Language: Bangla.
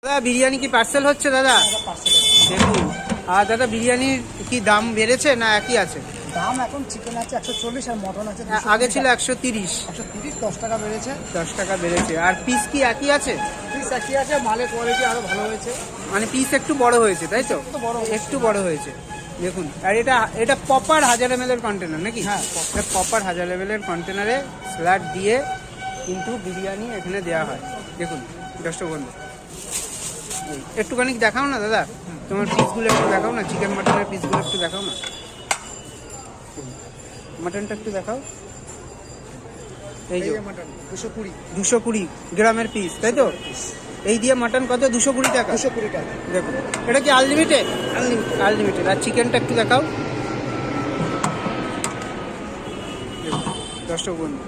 দাদা বিরিয়ানি কি পার্সেল হচ্ছে দাদা? দেখুন। আর দাদা বিরিয়ানির কি দাম বেড়েছে না একই আছে? দাম এখন চিকেন আছে 140 আর মটন আছে আগে ছিল 130। 130, 10 টাকা বেড়েছে। 10 টাকা বেড়েছে। আর পিস কি একই আছে? পিস একই আছে, মালের কোয়ালিটি আরো ভালো হয়েছে। মানে পিস একটু বড় হয়েছে তাই তো? একটু বড় হয়েছে। দেখুন। আর এটা প্রপার 1000 ml এর কন্টেনার নাকি? হ্যাঁ, এটা প্রপার 1000 ml এর কন্টেনারে স্যালাড দিয়ে কিন্তু বিরিয়ানি এখানে দেওয়া হয়। দেখুন দর্শক বন্ধু, একটুখানি দেখাও না দাদা, তোমার পিসগুলো একটু দেখাও না, চিকেন মাটনের পিসগুলো একটু দেখাও না, মাটনটা একটু দেখাও। এই যে মাটন 220 220 গ্রামের পিস তাই তো? এই দিয়ে মাটন কত? 220 টাকা। 220 টাকা। দেখুন এটা কি আনলিমিটেড? আনলিমিটেড। আর চিকেনটা একটু দেখাও দর্শক বন্ধু।